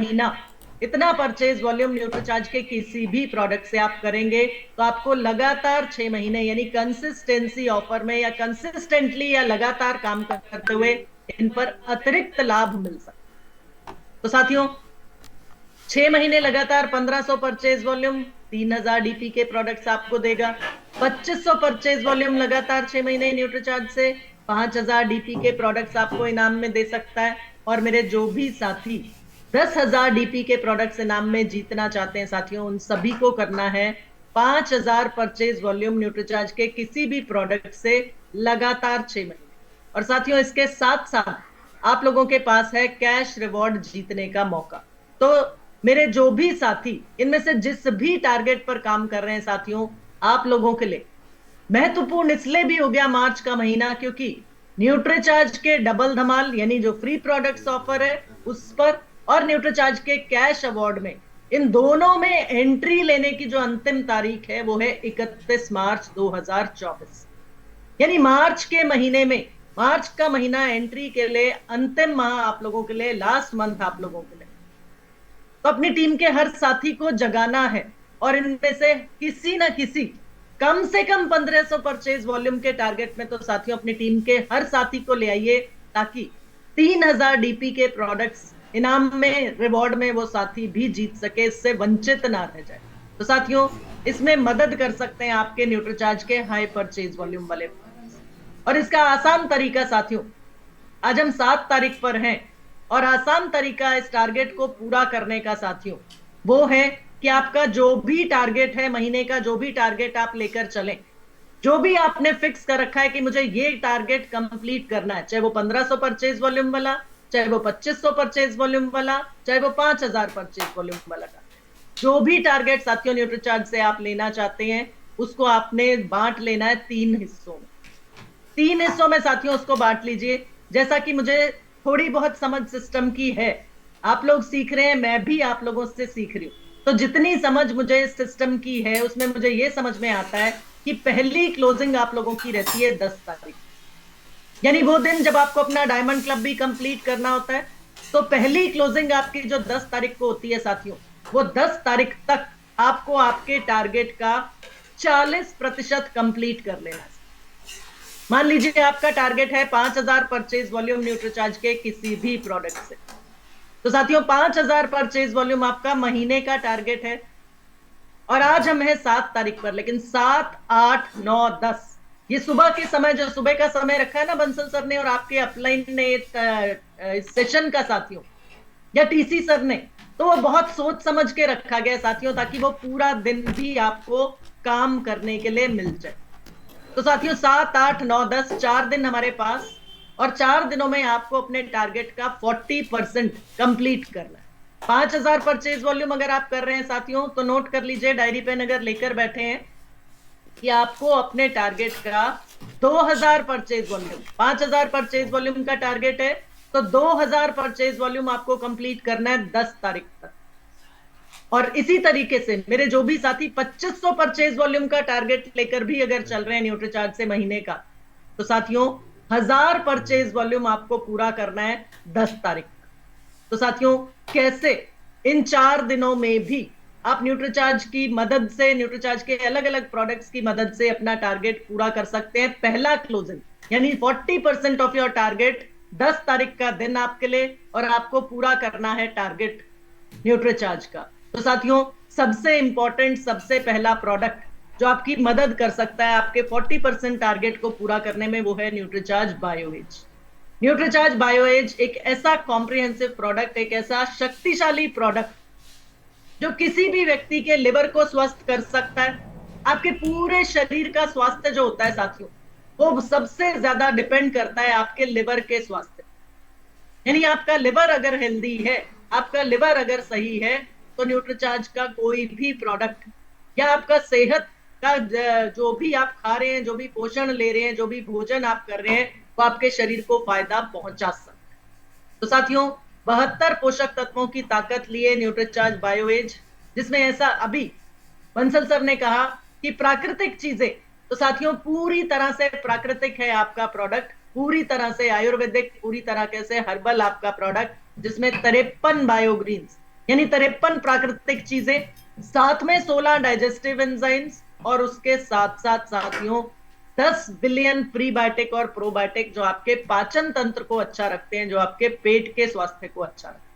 महीना इतना purchase volume Nutricharge के किसी भी प्रोडक्ट से आप करेंगे तो आपको लगातार 6 महीने यानी कंसिस्टेंसी ऑफर में या कंसिस्टेंटली या लगातार काम करते हुए इन पर अतिरिक्त लाभ मिल सकता है। तो साथियों, 6 महीने लगातार 1500 परचेज वॉल्यूम 3000 डीपी के प्रोडक्ट्स आपको देगा। 2500 परचेज वॉल्यूम लगातार 6 महीने न्यूट्रीचार्ज से 5000 डीपी के प्रोडक्ट्स आपको इनाम में दे सकता है। और मेरे जो भी साथी 10,000 डीपी के प्रोडक्ट्स इनाम में जीतना चाहते हैं साथियों, उन सभी को करना है 5000 परचेज वॉल्यूम न्यूट्रीचार्ज के किसी भी प्रोडक्ट से लगातार 6 महीने। और साथियों, इसके साथ साथ आप लोगों के पास है कैश रिवॉर्ड जीतने का मौका। तो मेरे जो भी साथी इनमें से जिस भी टारगेट पर काम कर रहे हैं साथियों, आप लोगों के लिए महत्वपूर्ण इसलिए भी हो गया मार्च का महीना क्योंकि न्यूट्रीचार्ज के डबल धमाल यानी जो फ्री प्रोडक्ट्स ऑफर है उस पर और न्यूट्रीचार्ज के कैश अवार्ड में, इन दोनों में एंट्री लेने की जो अंतिम तारीख है वो है 31 मार्च 2024। यानी मार्च के महीने में, मार्च का महीना एंट्री के लिए अंतिम माह आप लोगों के लिए, लास्ट मंथ आप लोगों के लिए। तो अपनी टीम के हर साथी को जगाना है और इनमें से किसी ना किसी कम से कम 1500 परचेज वॉल्यूम के टारगेट में तो साथियों अपनी टीम के हर साथी को ले आइए ताकि 3000 डीपी के प्रोडक्ट्स इनाम में, रिवॉर्ड में वो साथी भी जीत सके, इससे वंचित ना रह जाए। तो साथियों, इसमें मदद कर सकते हैं आपके न्यूट्रीचार्ज के हाई परचेज वॉल्यूम वाले प्रोडक्ट्स। और इसका आसान तरीका साथियों, आज हम 7 तारीख पर हैं और आसान तरीका इस टारगेट को पूरा करने का साथियों वो है कि आपका जो भी टारगेट है महीने का, जो भी टारगेट आप लेकर चलें, जो भी आपने फिक्स कर रखा है कि मुझे ये टारगेट कंप्लीट करना है, चाहे वो 1500 परचेज वॉल्यूम वाला, चाहे वो 2500 परचेज वॉल्यूम वाला, चाहे वो 5000 परचेज वॉल्यूम वाला, जो भी टारगेट साथियों न्यूट्रीचार्ज से आप लेना चाहते हैं उसको आपने बांट लेना है 3 हिस्सों में। 3 हिस्सों में साथियों उसको बांट लीजिए। जैसा कि मुझे थोड़ी बहुत समझ सिस्टम की है, आप लोग सीख रहे हैं, मैं भी आप लोगों से सीख रही हूं, तो जितनी समझ मुझे इस सिस्टम की है उसमें मुझे ये समझ में आता है कि पहली क्लोजिंग आप लोगों की रहती है 10 तारीख, यानी वो दिन जब आपको अपना डायमंड क्लब भी कंप्लीट करना होता है। तो पहली क्लोजिंग आपकी जो 10 तारीख को होती है साथियों, वो 10 तारीख तक आपको आपके टारगेट का 40% कंप्लीट कर लेना है। मान लीजिए आपका टारगेट है 5000 परचेज वॉल्यूम न्यूट्रीचार्ज के किसी भी प्रोडक्ट से, तो साथियों 5000 परचेज वॉल्यूम आपका महीने का टारगेट है। और आज हम हैं 7 तारीख पर, लेकिन 7, 8, 9, 10 ये सुबह के समय, जो सुबह का समय रखा है ना बंसल सर ने और आपके अपलाइन ने इस सेशन का साथियों, या टीसी सर ने, तो वो बहुत सोच समझ के रखा गया साथियों ताकि वो पूरा दिन भी आपको काम करने के लिए मिल जाए। तो साथियों 7, 8, 9, 10 4 दिन हमारे पास, और 4 दिनों में आपको अपने टारगेट का 40% कंप्लीट करना है। 5000 परचेज वॉल्यूम अगर आप कर रहे हैं साथियों तो नोट कर लीजिए, डायरी पेन अगर लेकर बैठे हैं कि आपको अपने टारगेट का 2000 परचेज वॉल्यूम, 5000 परचेज वॉल्यूम का टारगेट है तो 2000 परचेज वॉल्यूम आपको कंप्लीट करना है 10 तारीख तक। और इसी तरीके से मेरे जो भी साथी 2500 परचेज वॉल्यूम का टारगेट लेकर भी अगर चल रहे हैं न्यूट्रीचार्ज से महीने का, तो साथियों 1000 परचेज वॉल्यूम आपको पूरा करना है 10 तारीख तक। तो साथियों कैसे इन 4 दिनों में भी आप न्यूट्रीचार्ज की मदद से, न्यूट्रीचार्ज के अलग अलग प्रोडक्ट्स की मदद से अपना टारगेट पूरा कर सकते हैं। पहला क्लोजिंग यानी 40% ऑफ योर टारगेट 10 तारीख का दिन आपके लिए, और आपको पूरा करना है टारगेट न्यूट्रीचार्ज का। तो साथियों सबसे इंपॉर्टेंट, सबसे पहला प्रोडक्ट जो आपकी मदद कर सकता है आपके 40% टारगेट को पूरा करने में, वो है न्यूट्रीचार्ज बायोएज। न्यूट्रीचार्ज बायोएज एक ऐसा कॉम्प्रिहेंसिव प्रोडक्ट, एक ऐसा शक्तिशाली प्रोडक्ट जो किसी भी व्यक्ति के लिवर को स्वस्थ कर सकता है। आपके पूरे शरीर का स्वास्थ्य जो होता है साथियों, वो सबसे ज्यादा डिपेंड करता है आपके लिवर के स्वास्थ्य। यानी आपका लिवर अगर हेल्दी है, आपका लिवर अगर सही है, तो न्यूट्रीचार्ज का कोई भी प्रोडक्ट या आपका सेहत का जो भी आप खा रहे हैं, जो भी पोषण ले रहे हैं, जो भी भोजन आप कर रहे हैं, वो आपके शरीर को फायदा पहुंचा सकता है। तो साथियों 72 पोषक तत्वों की ताकत लिए न्यूट्रीचार्ज बायोएज, जिसमें ऐसा अभी बंसल सर ने कहा कि प्राकृतिक चीजें, तो साथियों पूरी तरह से प्राकृतिक है आपका प्रोडक्ट, पूरी तरह से आयुर्वेदिक, पूरी तरह से हर्बल आपका प्रोडक्ट, जिसमें 53 बायोग्रीन्स यानी 53 प्राकृतिक चीजें, साथ में 16 डाइजेस्टिव एंजाइम्स, और उसके साथ साथ साथियों 10 बिलियन प्रीबायोटिक और प्रोबायोटिक जो आपके पाचन तंत्र को अच्छा रखते हैं, जो आपके पेट के स्वास्थ्य को अच्छा रखते हैं।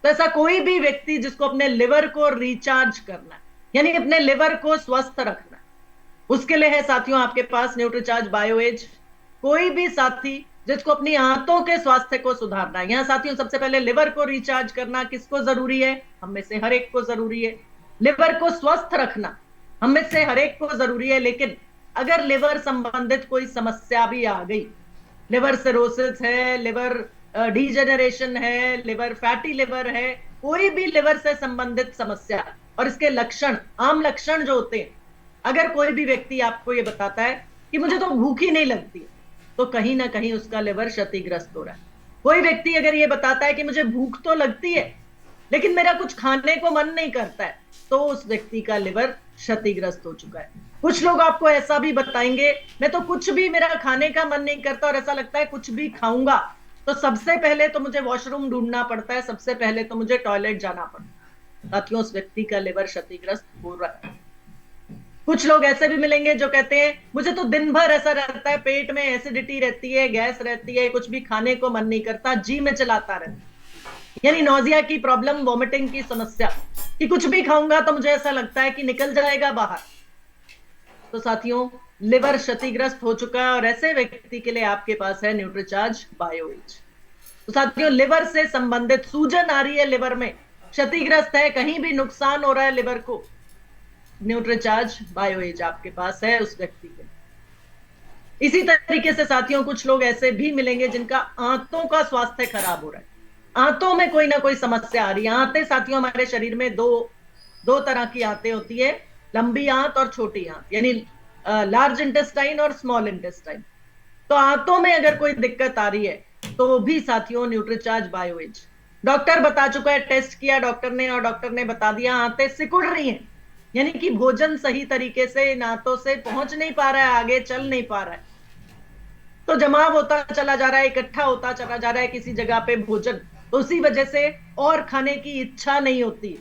तो ऐसा कोई भी व्यक्ति जिसको अपने लिवर को रिचार्ज करना है, यानी अपने लिवर को स्वस्थ रखना है, उसके लिए है साथियों आपके पास न्यूट्रीचार्ज बायोएज। कोई भी साथी जिसको अपनी आंतों के स्वास्थ्य को सुधारना है, यहां साथियों सबसे पहले लिवर को रिचार्ज करना किसको जरूरी है? हम में से हर एक को जरूरी है। लिवर को स्वस्थ रखना हम में से हर एक को जरूरी है, लेकिन अगर लिवर संबंधित कोई समस्या भी आ गई, लिवर सिरोसिस है, लिवर डिजेनरेशन है, लिवर फैटी लिवर है, कोई भी लिवर से संबंधित समस्या और इसके लक्षण, आम लक्षण जो होते हैं, अगर कोई भी व्यक्ति आपको ये बताता है कि मुझे तो भूख ही नहीं लगती, तो कहीं ना कहीं उसका लिवर क्षतिग्रस्त हो रहा है। कोई व्यक्ति अगर ये बताता है कि मुझे भूख तो लगती है लेकिन मेरा कुछ खाने को मन नहीं करता है, तो उस व्यक्ति का लिवर क्षतिग्रस्त हो चुका है। कुछ लोग आपको ऐसा भी बताएंगे, मैं तो कुछ भी, मेरा खाने का मन नहीं करता और ऐसा लगता है कुछ भी खाऊंगा तो सबसे पहले तो मुझे वॉशरूम ढूंढना पड़ता है, सबसे पहले तो मुझे टॉयलेट जाना पड़ता है। साथियों उस व्यक्ति का लिवर क्षतिग्रस्त हो रहा है। कुछ लोग ऐसे भी मिलेंगे जो कहते हैं मुझे तो दिन भर ऐसा रहता है, पेट में एसिडिटी रहती है, गैस रहती है, कुछ भी खाने को मन नहीं करता, जी में चलाता रहता, यानी नौजिया की प्रॉब्लम, वॉमिटिंग की समस्या, कि कुछ भी खाऊंगा तो मुझे ऐसा लगता है कि निकल जाएगा बाहर। तो साथियों लिवर क्षतिग्रस्त हो चुका है और ऐसे व्यक्ति के लिए आपके पास है न्यूट्रीचार्ज बायोएज। तो साथियों लिवर से संबंधित सूजन आ रही है, लिवर में क्षतिग्रस्त है, कहीं भी नुकसान हो रहा है लिवर को, न्यूट्रीचार्ज बायोएज आपके पास है उस व्यक्ति के। इसी तरीके से साथियों कुछ लोग ऐसे भी मिलेंगे जिनका आंतों का स्वास्थ्य खराब हो रहा है, आंतों में कोई ना कोई समस्या आ रही है। आंतें साथियों हमारे शरीर में दो तरह की आंतें होती है, लंबी आंत और छोटी आंत, यानी लार्ज इंटेस्टाइन और स्मॉल इंटेस्टाइन। तो आंतों में अगर कोई दिक्कत आ रही है तो भी साथियों न्यूट्रीचार्ज बायोएज, डॉक्टर बता चुका है, टेस्ट किया डॉक्टर ने और डॉक्टर ने बता दिया आंतें सिकुड़ रही हैं, यानी कि भोजन सही तरीके से इन आंतों से पहुंच नहीं पा रहा है, आगे चल नहीं पा रहा है, तो जमाव होता चला जा रहा है, इकट्ठा होता चला जा रहा है किसी जगह पे भोजन, तो उसी वजह से और खाने की इच्छा नहीं होती।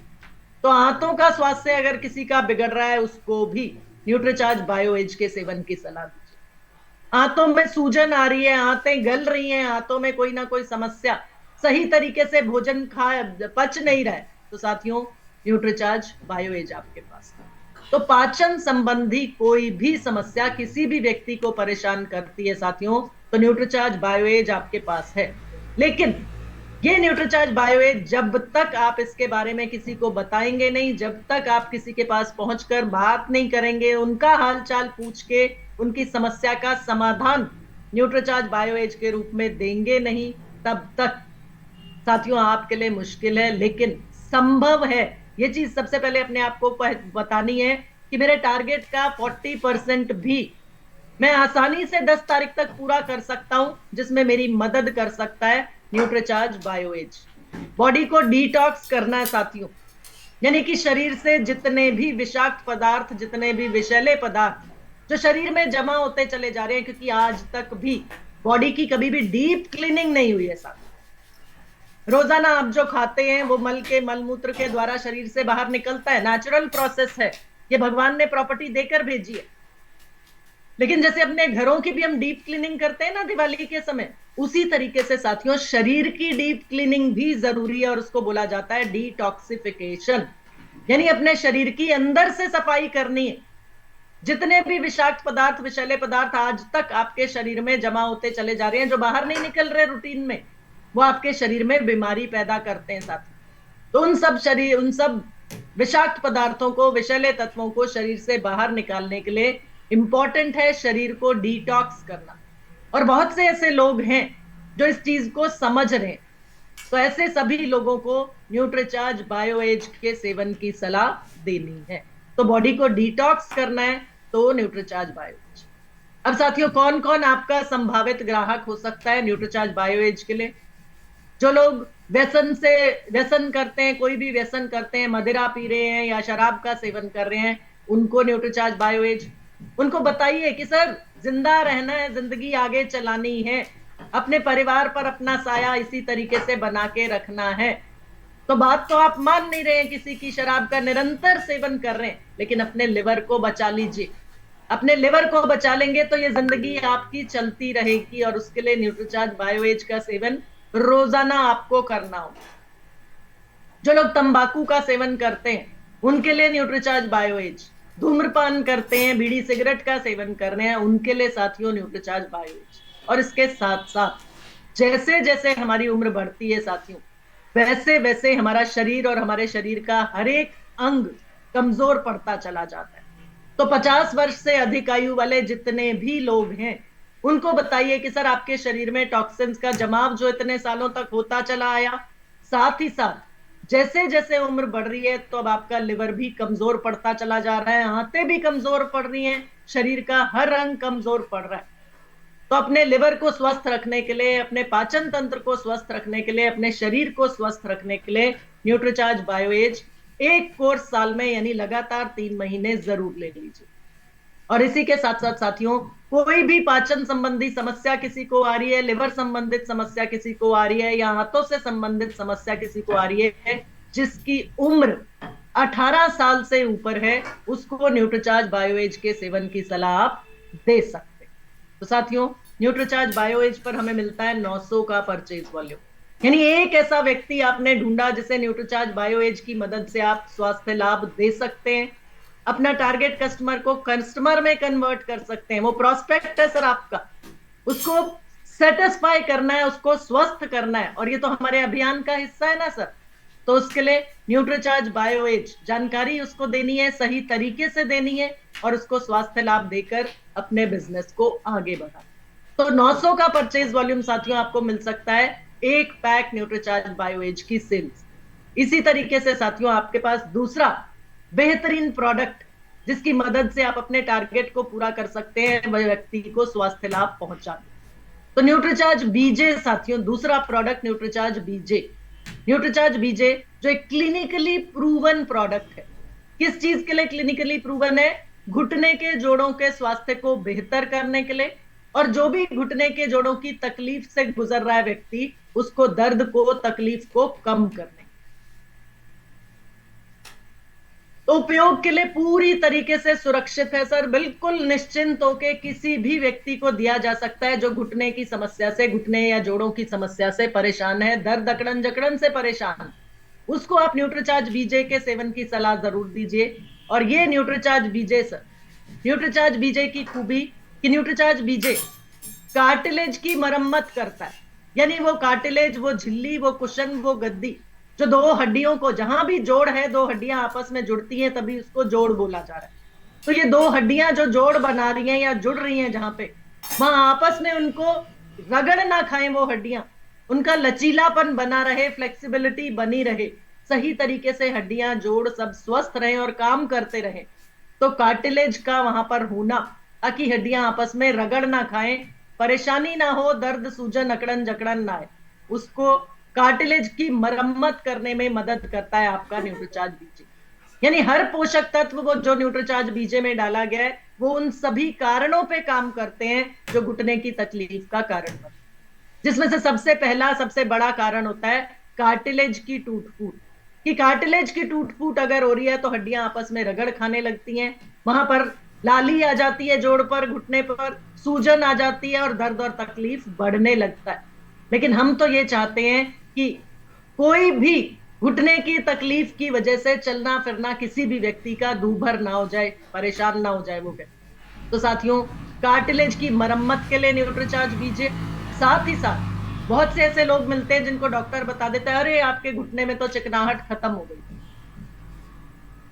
तो आंतों का स्वास्थ्य अगर किसी का बिगड़ रहा है उसको भी न्यूट्रीचार्ज बायोएज के सेवन की सलाह दीजिए। आंतों में सूजन आ रही है, आंतें गल रही हैं, आंतों में कोई ना कोई समस्या, सही तरीके से भोजन पच नहीं रहा है, तो साथियों न्यूट्रीचार्ज बायोएज आपके पास है। तो पाचन संबंधी कोई भी समस्या किसी भी व्यक्ति को परेशान करती है साथियों, तो न्यूट्रीचार्ज बायोएज आपके पास है। लेकिन ये न्यूट्रीचार्ज बायोएज जब तक आप इसके बारे में किसी को बताएंगे नहीं, जब तक आप किसी के पास पहुंचकर बात नहीं करेंगे, उनका हालचाल पूछ के उनकी समस्या का समाधान न्यूट्रीचार्ज बायोएज के रूप में देंगे नहीं, तब तक साथियों आपके लिए मुश्किल है। लेकिन संभव है, ये चीज सबसे पहले अपने आप को बतानी है कि मेरे टारगेट का 40% भी मैं आसानी से 10 तारीख तक पूरा कर सकता हूं, जिसमें मेरी मदद कर सकता है न्यूट्रीचार्ज बायोएज। बॉडी को डिटॉक्स करना है साथियों, यानी कि शरीर से जितने भी विषाक्त पदार्थ, जितने भी विषैले पदार्थ जो शरीर में जमा होते चले जा रहे हैं, क्योंकि आज तक भी बॉडी की कभी भी डीप क्लीनिंग नहीं हुई है साथियों। रोजाना आप जो खाते हैं वो मल के, मलमूत्र के द्वारा शरीर से बाहर निकलता है, नेचुरल प्रोसेस है, ये भगवान ने प्रॉपर्टी देकर भेजी है। लेकिन जैसे अपने घरों की भी हम डीप क्लीनिंग करते हैं ना दिवाली के समय, उसी तरीके से साथियों शरीर की डीप क्लीनिंग भी जरूरी है और उसको बोला जाता है डिटॉक्सिफिकेशन, यानी अपने शरीर की अंदर से सफाई करनी है। जितने भी विषाक्त पदार्थ, विषैले पदार्थ आज तक आपके शरीर में जमा होते चले जा रहे हैं, जो बाहर नहीं निकल रहे रूटीन में, वो आपके शरीर में बीमारी पैदा करते हैं साथियों। तो उन सब विषाक्त पदार्थों को, विषैले तत्वों को शरीर से बाहर निकालने के लिए इंपॉर्टेंट है शरीर को डिटॉक्स करना। और बहुत से ऐसे लोग हैं जो इस चीज को समझ रहे हैं, तो ऐसे सभी लोगों को न्यूट्रीचार्ज बायोएज के सेवन की सलाह देनी है। तो बॉडी को डिटॉक्स करना है तो न्यूट्रीचार्ज बायोएज। अब साथियों कौन कौन आपका संभावित ग्राहक हो सकता है न्यूट्रीचार्ज बायोएज के लिए? जो लोग व्यसन करते हैं, कोई भी व्यसन करते हैं, मदिरा पी रहे हैं या शराब का सेवन कर रहे हैं, उनको न्यूट्रीचार्ज बायोएज। उनको बताइए कि सर जिंदा रहना है, जिंदगी आगे चलानी है, अपने परिवार पर अपना साया इसी तरीके से बना के रखना है, तो बात तो आप मान नहीं रहे हैं, किसी की शराब का निरंतर सेवन कर रहे हैं, लेकिन अपने लिवर को बचा लीजिए। अपने लिवर को बचा लेंगे तो ये जिंदगी आपकी चलती रहेगी, और उसके लिए न्यूट्रीचार्ज बायोएज का सेवन रोजाना आपको करना होगा। जो लोग तंबाकू का सेवन करते हैं उनके लिए न्यूट्रीचार्ज बायोएज, धूम्रपान करते हैं, बीड़ी सिगरेट का सेवन कर रहे हैं, उनके लिए साथियों न्यूट्रीचार्ज बायोएज। और इसके साथ साथ जैसे जैसे हमारी उम्र बढ़ती है साथियों, वैसे वैसे हमारा शरीर और हमारे शरीर का हर एक अंग कमजोर पड़ता चला जाता है। तो 50 वर्ष से अधिक आयु वाले जितने भी लोग हैं उनको बताइए कि सर आपके शरीर में टॉक्सिन्स का जमाव जो इतने सालों तक होता चला आया, साथ ही साथ जैसे जैसे उम्र बढ़ रही है तो अब आपका लिवर भी कमजोर पड़ता चला जा रहा है, आंतें भी कमजोर पड़ रही हैं, शरीर का हर अंग कमजोर पड़ रहा है। तो अपने लिवर को स्वस्थ रखने के लिए, अपने पाचन तंत्र को स्वस्थ रखने के लिए, अपने शरीर को स्वस्थ रखने के लिए न्यूट्रीचार्ज बायोएज एक कोर्स साल में यानी लगातार 3 महीने जरूर ले लीजिए। और इसी के साथ साथ साथियों, कोई भी पाचन संबंधी समस्या किसी को आ रही है, लिवर संबंधित समस्या किसी को आ रही है, या हाथों से संबंधित समस्या किसी को आ रही है, जिसकी उम्र 18 साल से ऊपर है, उसको न्यूट्रीचार्ज बायोएज के सेवन की सलाह आप दे सकते हैं। तो साथियों, न्यूट्रीचार्ज बायोएज पर हमें मिलता है 900 का परचेज वॉल्यूम। यानी एक ऐसा व्यक्ति आपने ढूंढा जिसे न्यूट्रीचार्ज बायोएज की मदद से आप स्वास्थ्य लाभ दे सकते हैं, अपना टारगेट कस्टमर को कस्टमर में कन्वर्ट कर सकते हैं। वो प्रोस्पेक्ट है सर आपका, उसको सेटिस्फाई करना है, उसको स्वस्थ करना है, और ये तो हमारे अभियान का हिस्सा है ना सर। तो उसके लिए न्यूट्रीचार्ज बायोएज जानकारी उसको देनी है, सही तरीके से देनी है, और उसको स्वास्थ्य लाभ देकर अपने बिजनेस को आगे बढ़ाना। तो 900 का परचेज वॉल्यूम साथियों आपको मिल सकता है एक पैक न्यूट्रीचार्ज बायोएज की सेल्स। इसी तरीके से साथियों आपके पास दूसरा बेहतरीन प्रोडक्ट जिसकी मदद से आप अपने टारगेट को पूरा कर सकते हैं, वह व्यक्ति को स्वास्थ्य लाभ पहुंचा दे। तो न्यूट्रीचार्ज बीजे साथियों, दूसरा प्रोडक्ट न्यूट्रीचार्ज बीजे। न्यूट्रीचार्ज बीजे जो एक क्लिनिकली प्रूवन प्रोडक्ट है। किस चीज के लिए क्लिनिकली प्रूवन है? घुटने के जोड़ों के स्वास्थ्य को बेहतर करने के लिए, और जो भी घुटने के जोड़ों की तकलीफ से गुजर रहा है व्यक्ति, उसको दर्द को, तकलीफ को कम करने। तो उपयोग के लिए पूरी तरीके से सुरक्षित है सर, बिल्कुल निश्चिंत होकर किसी भी व्यक्ति को दिया जा सकता है जो घुटने की समस्या से, घुटने या जोड़ों की समस्या से परेशान है, दर्द अकड़न जकड़न से परेशान, उसको आप न्यूट्रीचार्ज बीजे के सेवन की सलाह जरूर दीजिए। और ये न्यूट्रीचार्ज बीजे सर, न्यूट्रीचार्ज बीजे की खूबी कि न्यूट्रीचार्ज बीजे कार्टिलेज की मरम्मत करता है। यानी वो कार्टिलेज, वो झिल्ली, वो कुशन, वो गद्दी, जो दो हड्डियों को, जहां भी जोड़ है, दो हड्डियां आपस में जुड़ती हैं तभी उसको जोड़ बोला जा रहा है। तो ये दो हड्डियां जो जोड़ बना रही हैं या जुड़ रही हैं जहां पे, वहां आपस में उनको रगड़ ना खाएं वो हड्डियां, उनका लचीलापन बना रहे, फ्लेक्सिबिलिटी बनी रहे, सही तरीके से हड्डियां, जोड़ सब स्वस्थ रहे और काम करते रहे। तो कार्टिलेज का वहां पर होना, ताकि हड्डियां आपस में रगड़ ना खाएं, परेशानी ना हो, दर्द, सूजन, अकड़न जकड़न ना आए, उसको कार्टिलेज की मरम्मत करने में मदद करता है आपका न्यूट्रीचार्ज बीजे। यानी हर पोषक तत्व वो जो न्यूट्रीचार्ज बीजे में डाला गया है, वो उन सभी कारणों पे काम करते हैं जो घुटने की तकलीफ का कारण बनते हैं, जिसमें से सबसे पहला, सबसे बड़ा कारण होता है कार्टिलेज की टूट फूट। कि कार्टिलेज की टूट फूट अगर हो रही है तो हड्डियां आपस में रगड़ खाने लगती हैं, वहां पर लाली आ जाती है, जोड़ पर, घुटने पर सूजन आ जाती है, और दर्द और तकलीफ बढ़ने लगता है। लेकिन हम तो ये चाहते हैं कि कोई भी घुटने की तकलीफ की वजह से चलना फिरना किसी भी व्यक्ति का दूभर ना हो जाए, परेशान ना हो जाए वो व्यक्ति। तो साथियों, कार्टिलेज की मरम्मत के लिए न्यूट्रीचार्ज बीजे। साथ ही साथ बहुत से ऐसे लोग मिलते हैं जिनको डॉक्टर बता देता है, अरे आपके घुटने में तो चिकनाहट खत्म हो गई,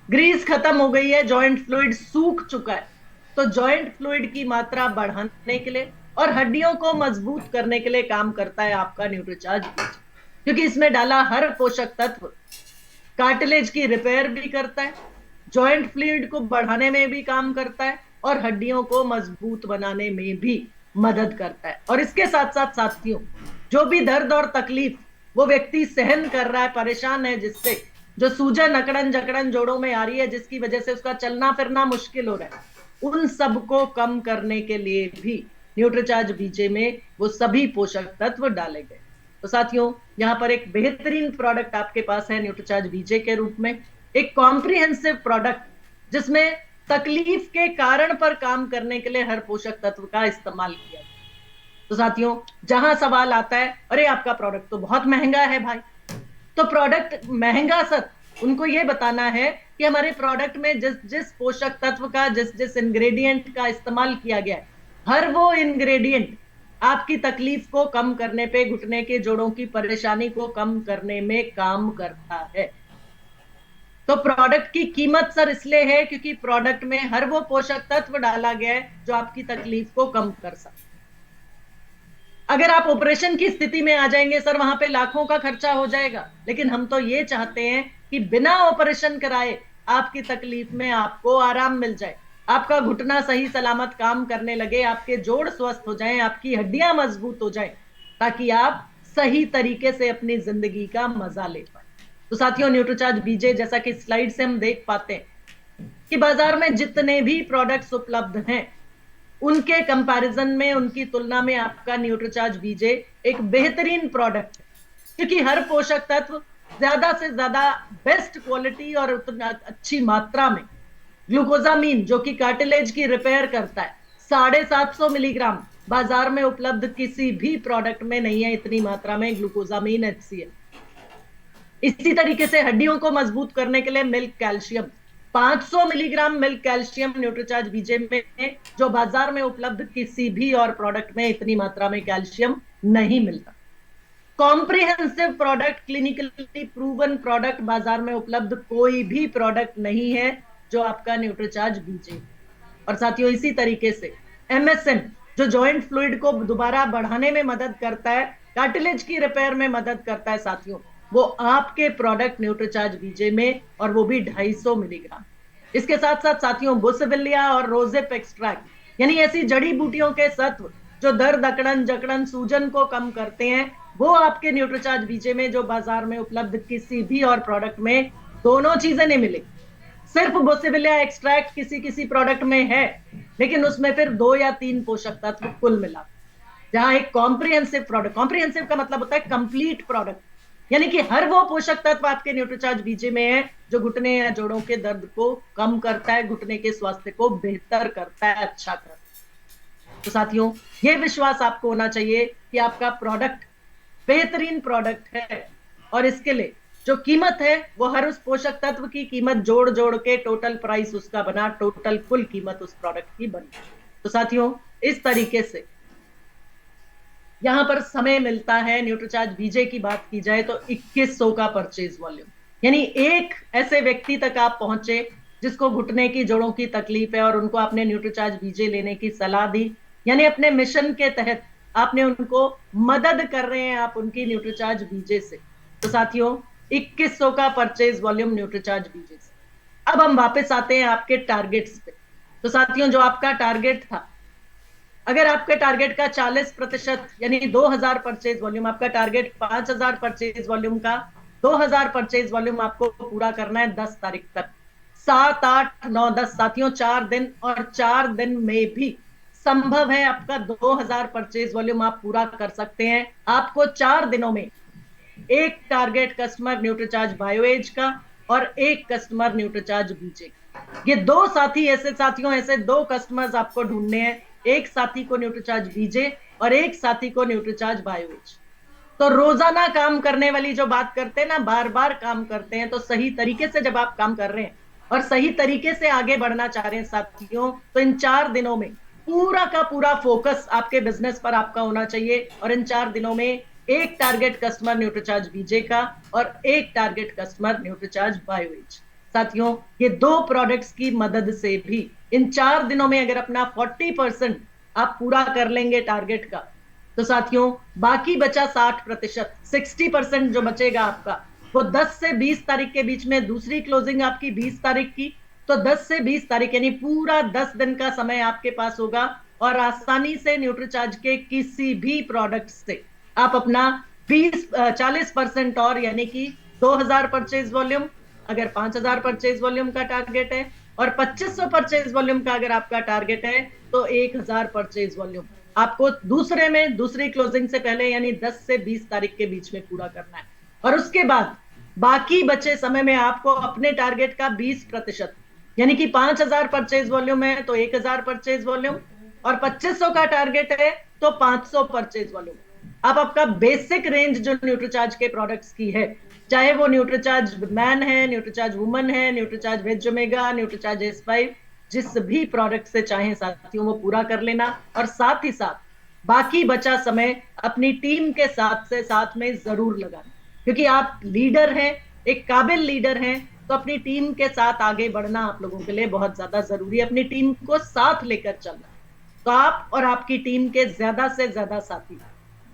ग्रीस खत्म हो गई है, जॉइंट फ्लूइड सूख चुका है। तो जॉइंट फ्लूइड की मात्रा बढ़ाने के लिए और हड्डियों को मजबूत करने के लिए काम करता है आपका न्यूट्रीचार्ज बीजे, क्योंकि इसमें डाला हर पोषक तत्व कार्टिलेज की रिपेयर भी करता है, जॉइंट फ्लूइड को बढ़ाने में भी काम करता है, और हड्डियों को मजबूत बनाने में भी मदद करता है। और इसके साथ साथ साथियों, जो भी दर्द और तकलीफ वो व्यक्ति सहन कर रहा है, परेशान है, जिससे जो सूजन, अकड़न जकड़न जोड़ों में आ रही है, जिसकी वजह से उसका चलना फिरना मुश्किल हो रहा है, उन सबको कम करने के लिए भी न्यूट्रीचार्ज बीजे में वो सभी पोषक तत्व डाले गए। तो साथियों, यहाँ पर एक बेहतरीन प्रोडक्ट आपके पास है न्यूट्रीचार्ज बीजे के रूप में, एक कॉम्प्रिहेंसिव प्रोडक्ट जिसमें तकलीफ के कारण पर काम करने के लिए हर पोषक तत्व का इस्तेमाल किया। तो साथियों, जहां सवाल आता है अरे आपका प्रोडक्ट तो बहुत महंगा है भाई, तो प्रोडक्ट महंगा सर, उनको यह बताना है कि हमारे प्रोडक्ट में जिस जिस पोषक तत्व का, जिस जिस इंग्रेडिएंट का इस्तेमाल किया गया है, हर वो इंग्रेडिएंट आपकी तकलीफ को कम करने पे, घुटने के जोड़ों की परेशानी को कम करने में काम करता है। तो प्रोडक्ट की कीमत सर इसलिए है क्योंकि प्रोडक्ट में हर वो पोषक तत्व डाला गया है जो आपकी तकलीफ को कम कर सकता। अगर आप ऑपरेशन की स्थिति में आ जाएंगे सर, वहां पे लाखों का खर्चा हो जाएगा, लेकिन हम तो ये चाहते हैं कि बिना ऑपरेशन कराए आपकी तकलीफ में आपको आराम मिल जाए, आपका घुटना सही सलामत काम करने लगे, आपके जोड़ स्वस्थ हो जाएं, आपकी हड्डियां मजबूत हो जाएं, ताकि आप सही तरीके से अपनी जिंदगी का मजा ले पाए। तो साथियों, न्यूट्रीचार्ज बीजे, जैसा कि स्लाइड से हम देख पाते हैं कि बाजार में जितने भी प्रोडक्ट्स उपलब्ध हैं उनके कंपैरिजन में, उनकी तुलना में आपका न्यूट्रीचार्ज बीजे एक बेहतरीन प्रोडक्ट है, क्योंकि हर पोषक तत्व ज्यादा से ज्यादा बेस्ट क्वालिटी और अच्छी मात्रा में, ग्लूकोजामीन जो कि कार्टिलेज की रिपेयर करता है, 750 मिलीग्राम बाजार में उपलब्ध किसी भी प्रोडक्ट में नहीं है इतनी मात्रा में ग्लूकोजामीन HCl। इसी तरीके से हड्डियों को मजबूत करने के लिए milk calcium, 500 milligram milk calcium Nutricharge BJ में है, जो बाजार में उपलब्ध किसी भी और प्रोडक्ट में इतनी मात्रा में कैल्शियम नहीं मिलता। Comprehensive product, clinically proven product, बाजार में उपलब्ध कोई भी प्रोडक्ट नहीं है जो आपका न्यूट्रीचार्ज बीजे। और साथियों, इसी तरीके से MSM जो जॉइंट फ्लूइड को दोबारा बढ़ाने में मदद करता है, कार्टिलेज की रिपेयर में मदद करता है साथियों, वो आपके प्रोडक्ट न्यूट्रीचार्ज बीजे में, और वो भी 250 मिलीग्राम। इसके साथ साथ साथियों, बुसविलिया और रोजेप एक्सट्रैक्ट, यानी ऐसी जड़ी बूटियों के सत्व जो दर्द, अकड़न, जकड़न, सूजन को कम करते हैं, वो आपके न्यूट्रीचार्ज बीजे में, जो बाजार में उपलब्ध किसी भी और प्रोडक्ट में दोनों चीजें नहीं मिलेगी। सिर्फ बुसविलिया एक्सट्रैक्ट किसी किसी प्रोडक्ट में है, लेकिन उसमें फिर 2 या 3 पोषक तत्व कुल मिला। जहां एक कॉम्प्रिहेंसिव प्रोडक्ट, कॉम्प्रिहेंसिव का मतलब होता है कंप्लीट प्रोडक्ट, यानी कि हर वो पोषक तत्व आपके न्यूट्रीचार्ज बीजे में है जो घुटने या जोड़ों के दर्द को कम करता है, घुटने के स्वास्थ्य को बेहतर करता है, अच्छा करता है। तो साथियों, ये विश्वास आपको होना चाहिए कि आपका प्रोडक्ट बेहतरीन प्रोडक्ट है, और इसके लिए जो कीमत है वो हर उस पोषक तत्व की कीमत जोड़ जोड़ के टोटल प्राइस उसका बना, टोटल कुल कीमत उस प्रोडक्ट की बनी। तो साथियों, इस तरीके से यहां पर समय मिलता है। न्यूट्रीचार्ज बीजे की बात की जाए तो 2100 का परचेज वॉल्यूम, यानी एक ऐसे व्यक्ति तक आप पहुंचे जिसको घुटने की जोड़ों की तकलीफ है और उनको आपने न्यूट्रीचार्ज बीजे लेने की सलाह दी, यानी अपने मिशन के तहत आपने उनको मदद कर रहे हैं आप उनकी न्यूट्रीचार्ज बीजे से। तो साथियों, 2100 का परचेज वॉल्यूम न्यूट्रीचार्ज बीजे से। अब हम वापस आते हैं आपके टारगेट्स पे। तो साथियों, जो आपका टारगेट था, अगर आपके टारगेट का 40% यानी 2000 परचेज वॉल्यूम, आपका टारगेट 5000 परचेज वॉल्यूम का 2000 परचेज वॉल्यूम आपको पूरा करना है 10 तारीख तक। 7, 8, 9, 10 साथियों, 4 दिन, और 4 दिन में भी संभव है आपका 2000 परचेज वॉल्यूम आप पूरा कर सकते हैं। आपको 4 दिनों में एक टारगेट कस्टमर न्यूट्रीचार्ज बायोएज का और एक कस्टमर न्यूट्रीचार्ज बीजे का, ये 2 साथी ऐसे साथियों, ऐसे 2 कस्टमर्स आपको ढूंढने हैं, एक साथी को न्यूट्रीचार्ज बीजे और एक साथी को न्यूट्रीचार्ज बायोएज। तो रोजाना काम करने वाली जो बात करते हैं ना, बार बार काम करते हैं, तो सही तरीके से जब आप काम कर रहे हैं और सही तरीके से आगे बढ़ना चाह रहे हैं साथियों, तो इन 4 दिनों में पूरा का पूरा फोकस आपके बिजनेस पर आपका होना चाहिए, और इन 4 दिनों में एक टारगेट कस्टमर न्यूट्रीचार्ज बीजे का और एक टारगेट कस्टमर न्यूट्रीचार्ज बायोएज। साथियों, ये 2 प्रोडक्ट्स की मदद से भी इन 4 दिनों में अगर अपना 40% आप पूरा कर लेंगे टारगेट का, तो साथियों बाकी बचा 60%, 60% जो बचेगा आपका, वो 10 से 20 तारीख के बीच में, दूसरी क्लोजिंग आपकी 20 तारीख की, तो 10 से 20 तारीख यानी पूरा 10 दिन का समय आपके पास होगा, और आसानी से न्यूट्रीचार्ज के किसी भी प्रोडक्ट से आप अपना 40% और, यानी कि 2000 परचेज वॉल्यूम अगर 5000 परचेज वॉल्यूम का टारगेट है, और 2500 परचेज वॉल्यूम का अगर आपका टारगेट है, तो 1000 परचेज वॉल्यूम, आपको दूसरी क्लोजिंग से पहले यानी 10 से 20 तारीख के बीच में पूरा करना है। और उसके बाद बाकी बचे समय में आपको अपने टारगेट का 20%, यानी कि 5,000 परचेज वॉल्यूम है तो 1,000 परचेज वॉल्यूम, और 2,500 का टारगेट है तो 500 परचेज वॉल्यूम। आप आपका बेसिक रेंज जो न्यूट्रीचार्ज के प्रोडक्ट्स की है, चाहे वो न्यूट्रीचार्ज मैन है, न्यूट्रीचार्ज वुमन है, Nutricharge veg omega, Nutricharge S5, जिस भी प्रोडक्ट से चाहे साथियों वो पूरा कर लेना। और साथ ही साथ बाकी बचा समय अपनी टीम के साथ में जरूर लगाना, क्योंकि आप लीडर हैं, एक काबिल लीडर हैं, तो अपनी टीम के साथ आगे बढ़ना आप लोगों के लिए बहुत ज्यादा जरूरी है, अपनी टीम को साथ लेकर चलना। तो आप और आपकी टीम के ज्यादा से ज्यादा साथी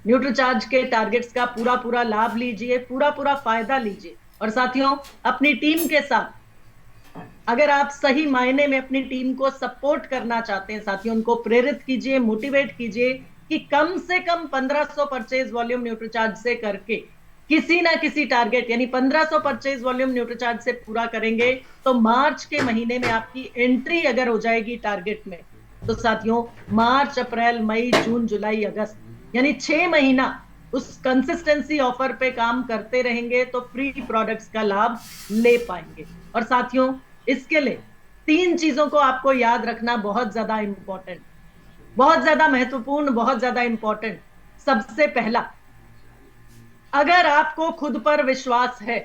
न्यूट्रीचार्ज के टारगेट्स का पूरा पूरा लाभ लीजिए, पूरा पूरा फायदा लीजिए। और साथियों, अपनी टीम के साथ अगर आप सही मायने में अपनी टीम को सपोर्ट करना चाहते हैं साथियों, उनको प्रेरित कीजिए, मोटिवेट कीजिए कि कम से कम 1,500 परचेज वॉल्यूम न्यूट्रीचार्ज से करके किसी ना किसी टारगेट, यानी 1,500 परचेज वॉल्यूम न्यूट्रीचार्ज से पूरा करेंगे तो मार्च के महीने में आपकी एंट्री अगर हो जाएगी टारगेट में, तो साथियों मार्च, अप्रैल, मई, जून, जुलाई, अगस्त, यानी 6 महीना उस कंसिस्टेंसी ऑफर पे काम करते रहेंगे तो फ्री प्रोडक्ट्स का लाभ ले पाएंगे। और साथियों, इसके लिए 3 चीजों को आपको याद रखना बहुत ज्यादा इंपॉर्टेंट, बहुत ज्यादा महत्वपूर्ण, बहुत ज्यादा इंपॉर्टेंट। सबसे पहला, अगर आपको खुद पर विश्वास है,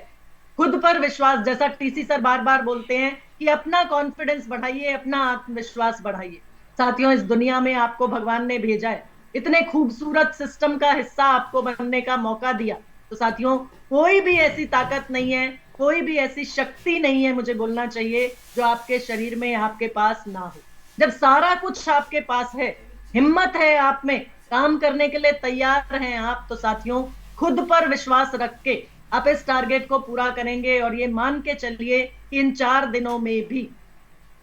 खुद पर विश्वास, जैसा टीसी सर बार बार बोलते हैं कि अपना कॉन्फिडेंस बढ़ाइए, अपना आत्मविश्वास बढ़ाइए। साथियों, इस दुनिया में आपको भगवान ने भेजा है, इतने खूबसूरत सिस्टम का हिस्सा आपको बनने का मौका दिया, तो साथियों कोई भी ऐसी ताकत नहीं है, कोई भी ऐसी शक्ति नहीं है, मुझे बोलना चाहिए, जो आपके शरीर में, आपके पास ना हो। जब सारा कुछ आपके पास है, हिम्मत है आप में, काम करने के लिए तैयार हैं आप, तो साथियों खुद पर विश्वास रख के आप इस टारगेट को पूरा करेंगे। और ये मान के चलिए कि इन 4 दिनों में भी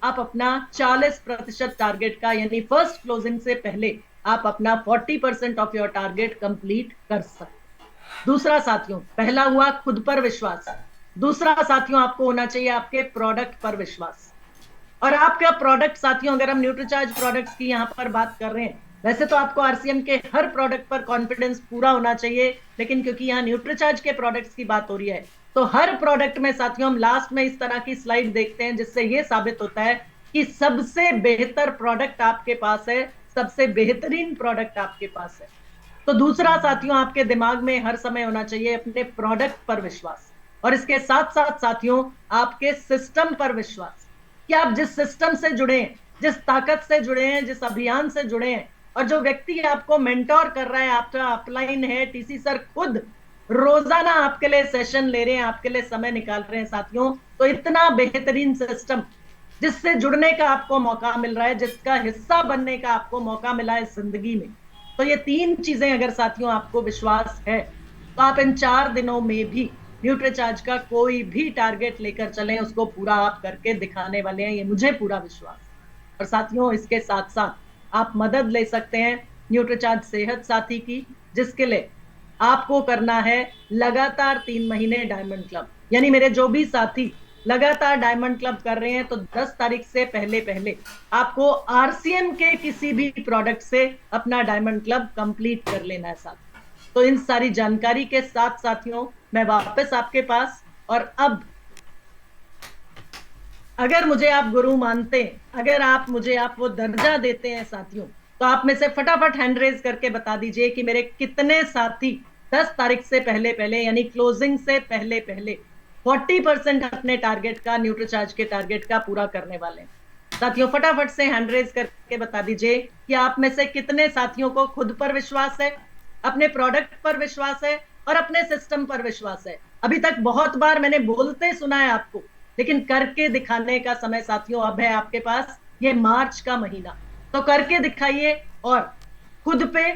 आप अपना 40% टारगेट का, यानी फर्स्ट क्लोजिंग से पहले आप अपना 40% ऑफ योर टारगेट कंप्लीट कर सकते। दूसरा साथियों, पहला हुआ खुद पर विश्वास, दूसरा साथियों आपको होना चाहिए आपके प्रोडक्ट पर विश्वास। और आपका प्रोडक्ट साथियों, अगर हम न्यूट्रीचार्ज प्रोडक्ट्स की यहां पर बात कर रहे हैं, वैसे तो आपको आरसीएम के हर प्रोडक्ट पर कॉन्फिडेंस पूरा होना चाहिए, लेकिन क्योंकि यहाँ न्यूट्रीचार्ज के प्रोडक्ट्स की बात हो रही है, तो हर प्रोडक्ट में साथियों हम लास्ट में इस तरह की स्लाइड देखते हैं, जिससे यह साबित होता है कि सबसे बेहतर प्रोडक्ट आपके पास है, सबसे बेहतरीन प्रोडक्ट आपके पास है। तो दूसरा साथियों, आपके दिमाग में हर समय होना चाहिए अपने प्रोडक्ट पर विश्वास, और इसके साथ साथ साथियों आपके सिस्टम पर विश्वास, कि आप जिस सिस्टम से जुड़े हैं, जिस ताकत से जुड़े हैं, जिस अभियान से जुड़े हैं, और जो व्यक्ति आपको मेंटोर कर रहा है, आपका अपलाइन है, टीसी सर खुद रोजाना आपके लिए सेशन ले रहे हैं, आपके लिए समय निकाल रहे हैं साथियों, तो इतना बेहतरीन सिस्टम जिससे जुड़ने का आपको मौका मिल रहा है, जिसका हिस्सा बनने का आपको मौका मिला है जिंदगी में, तो ये 3 चीजें अगर साथियों आपको विश्वास है, तो आप इन 4 दिनों में भी न्यूट्रीचार्ज का कोई भी टारगेट लेकर चलें, उसको पूरा आप करके दिखाने वाले हैं, ये मुझे पूरा विश्वास। और साथियों, इसके साथ साथ आप मदद ले सकते हैं न्यूट्रीचार्ज सेहत साथी की, जिसके लिए आपको करना है लगातार 3 महीने डायमंड क्लब, यानी मेरे जो भी साथी लगातार डायमंड क्लब कर रहे हैं, तो 10 तारीख से पहले पहले आपको आरसीएम के किसी भी प्रोडक्ट से अपना डायमंड क्लब कंप्लीट कर लेना है साथ। तो इन सारी जानकारी के साथ साथियों मैं वापस आपके पास, और अब अगर मुझे आप गुरु मानते हैं, अगर आप वो दर्जा देते हैं साथियों, तो आप में से फटाफट हैंड रेज करके बता दीजिए कि मेरे कितने साथी 10 तारीख से पहले पहले, यानी क्लोजिंग से पहले पहले 40% अपने टारगेट का, न्यूट्रीचार्ज के टारगेट का पूरा करने वाले हैं। साथियों फटाफट से हैंड रेज करके बता दीजिए कि आप में से कितने साथियों को खुद पर विश्वास है, अपने प्रोडक्ट पर विश्वास है, और अपने सिस्टम पर विश्वास है। अभी तक बहुत बार मैंने बोलते सुना है आपको, लेकिन करके दिखाने का समय साथियों अब है आपके पास, ये मार्च का महीना, तो करके दिखाइए, और खुद पे,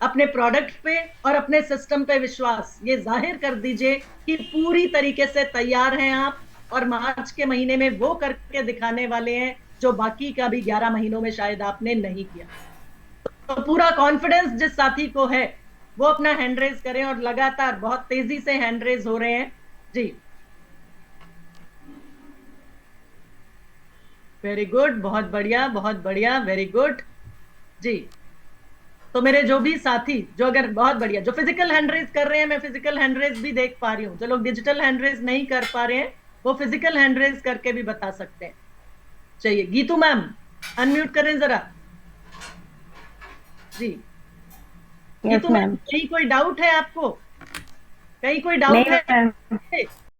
अपने प्रोडक्ट पे और अपने सिस्टम पे विश्वास ये जाहिर कर दीजिए कि पूरी तरीके से तैयार हैं आप, और मार्च के महीने में वो करके दिखाने वाले हैं जो बाकी का भी 11 महीनों में शायद आपने नहीं किया। तो पूरा कॉन्फिडेंस जिस साथी को है वो अपना हैंड रेज करें, और लगातार बहुत तेजी से हैंड रेज हो रहे हैं जी। वेरी गुड, बहुत बढ़िया, बहुत बढ़िया, वेरी गुड जी। तो मेरे जो भी साथी, जो अगर बहुत बढ़िया जो फिजिकल हैंड रेज कर रहे हैं, मैं फिजिकल हैंड रेज भी देख पा रही हूँ। जो लोग डिजिटल हैंड रेज नहीं कर पा रहे हैं, वो फिजिकल हैंड रेज करके भी बता सकते हैं। चाहिए गीतू मैम, अनम्यूट करें जरा। जी। Yes Geetu ma'am, ma'am. कहीं कोई डाउट है आपको? कहीं कोई नहीं डाउट है? मैम।